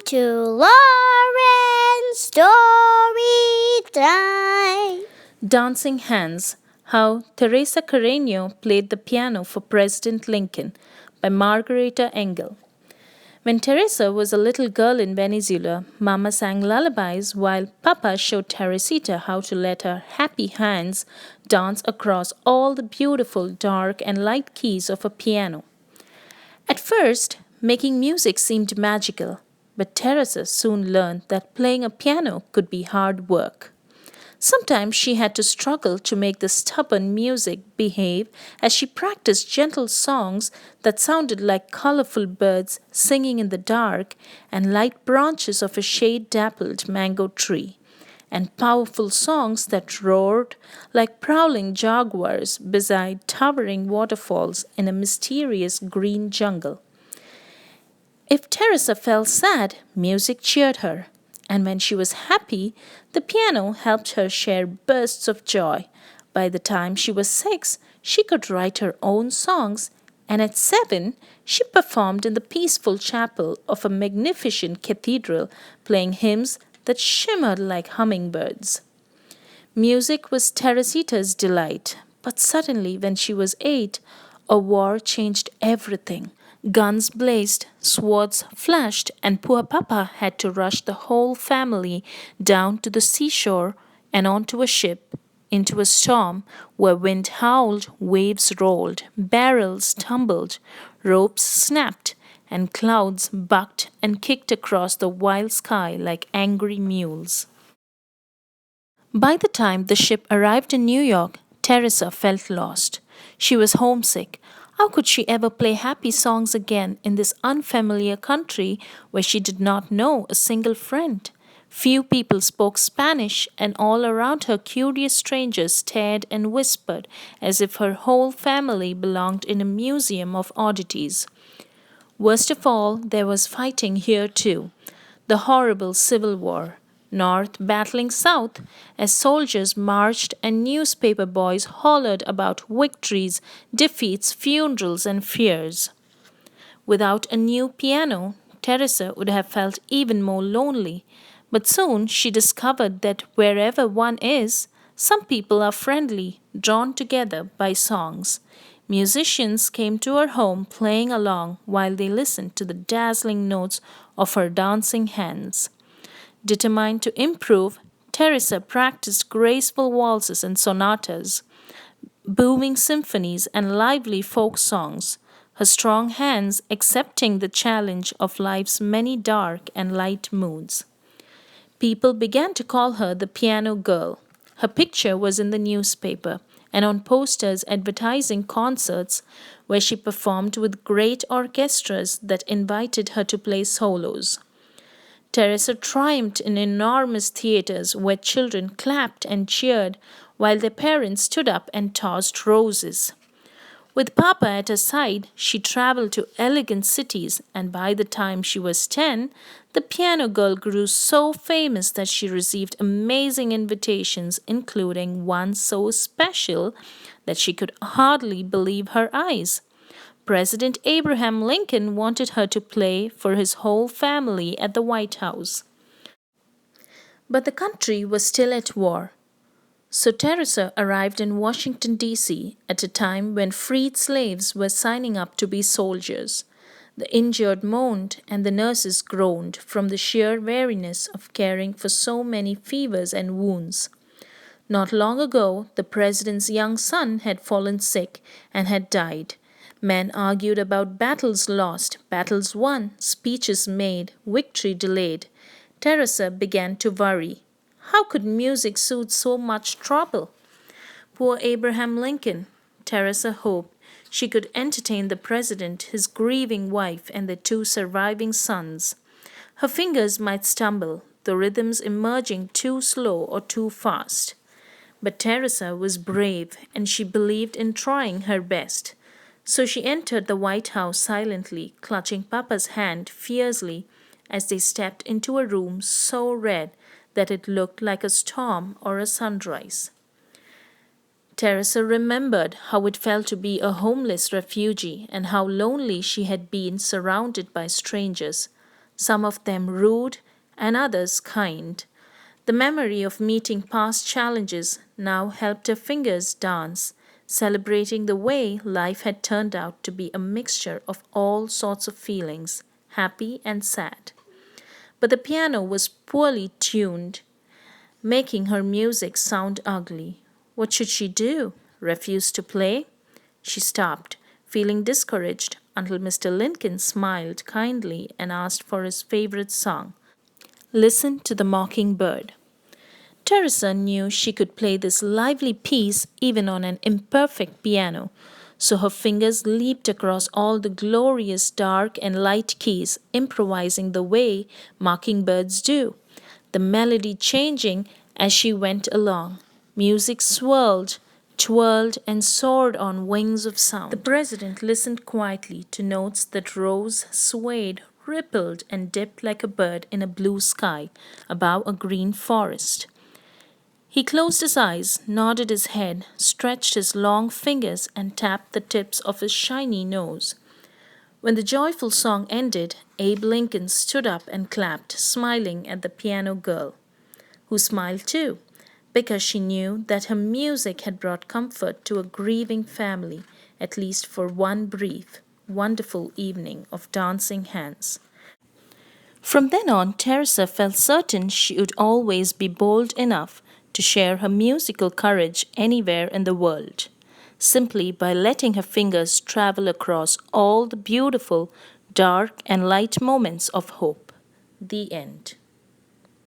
to Lauren's Story Time. Dancing Hands: How Teresa Carreno Played the Piano for President Lincoln by Margarita Engle. When Teresa was a little girl in Venezuela, Mama sang lullabies while Papa showed Teresita how to let her happy hands dance across all the beautiful dark and light keys of a piano. At first, making music seemed magical, but Teresa soon learned that playing a piano could be hard work. Sometimes she had to struggle to make the stubborn music behave as she practiced gentle songs that sounded like colorful birds singing in the dark and light branches of a shade dappled mango tree, and powerful songs that roared like prowling jaguars beside towering waterfalls in a mysterious green jungle. If Teresa felt sad, music cheered her, and when she was happy, the piano helped her share bursts of joy. By the time she was 6, she could write her own songs, and at 7, she performed in the peaceful chapel of a magnificent cathedral, playing hymns that shimmered like hummingbirds. Music was Teresita's delight, but suddenly, when she was 8, a war changed everything. Guns blazed, swords flashed, and poor Papa had to rush the whole family down to the seashore and onto a ship, into a storm where wind howled, waves rolled, barrels tumbled, ropes snapped, and clouds bucked and kicked across the wild sky like angry mules. By the time the ship arrived in New York, Teresa felt lost. She was homesick. How could she ever play happy songs again in this unfamiliar country where she did not know a single friend? Few people spoke Spanish, and all around her curious strangers stared and whispered as if her whole family belonged in a museum of oddities. Worst of all, there was fighting here too. The horrible Civil War. North battling South as soldiers marched and newspaper boys hollered about victories, defeats, funerals, and fears. Without a new piano, Teresa would have felt even more lonely. But soon she discovered that wherever one is, some people are friendly, drawn together by songs. Musicians came to her home playing along while they listened to the dazzling notes of her dancing hands. Determined to improve, Teresa practiced graceful waltzes and sonatas, booming symphonies, and lively folk songs, her strong hands accepting the challenge of life's many dark and light moods. People began to call her the piano girl. Her picture was in the newspaper and on posters advertising concerts where she performed with great orchestras that invited her to play solos. Teresa triumphed in enormous theaters where children clapped and cheered while their parents stood up and tossed roses. With Papa at her side, she traveled to elegant cities, and by the time she was 10, the piano girl grew so famous that she received amazing invitations, including one so special that she could hardly believe her eyes. President Abraham Lincoln wanted her to play for his whole family at the White House. But the country was still at war. So Teresa arrived in Washington, D.C. at a time when freed slaves were signing up to be soldiers. The injured moaned and the nurses groaned from the sheer weariness of caring for so many fevers and wounds. Not long ago, the president's young son had fallen sick and had died. Men argued about battles lost, battles won, speeches made, victory delayed. Teresa began to worry. How could music soothe so much trouble? Poor Abraham Lincoln. Teresa hoped she could entertain the president, his grieving wife, and their 2 surviving sons. Her fingers might stumble, the rhythms emerging too slow or too fast. But Teresa was brave, and she believed in trying her best. So she entered the White House silently, clutching Papa's hand fiercely as they stepped into a room so red that it looked like a storm or a sunrise. Teresa remembered how it felt to be a homeless refugee and how lonely she had been surrounded by strangers. some of them rude and others kind. The memory of meeting past challenges now helped her fingers dance, celebrating the way life had turned out to be a mixture of all sorts of feelings, happy and sad. But the piano was poorly tuned, making her music sound ugly. What should she do? Refuse to play? She stopped, feeling discouraged, until Mr. Lincoln smiled kindly and asked for his favorite song. Listen to the Mockingbird. Teresa knew she could play this lively piece even on an imperfect piano, so her fingers leaped across all the glorious dark and light keys, improvising the way mockingbirds do, the melody changing as she went along. Music swirled, twirled, and soared on wings of sound. The president listened quietly to notes that rose, swayed, rippled, and dipped like a bird in a blue sky above a green forest. He closed his eyes, nodded his head, stretched his long fingers, and tapped the tips of his shiny nose. When the joyful song ended, Abe Lincoln stood up and clapped, smiling at the piano girl, who smiled too, because she knew that her music had brought comfort to a grieving family, at least for one brief, wonderful evening of dancing hands. From then on, Teresa felt certain she would always be bold enough to share her musical courage anywhere in the world, simply by letting her fingers travel across all the beautiful, dark, and light moments of hope. The end.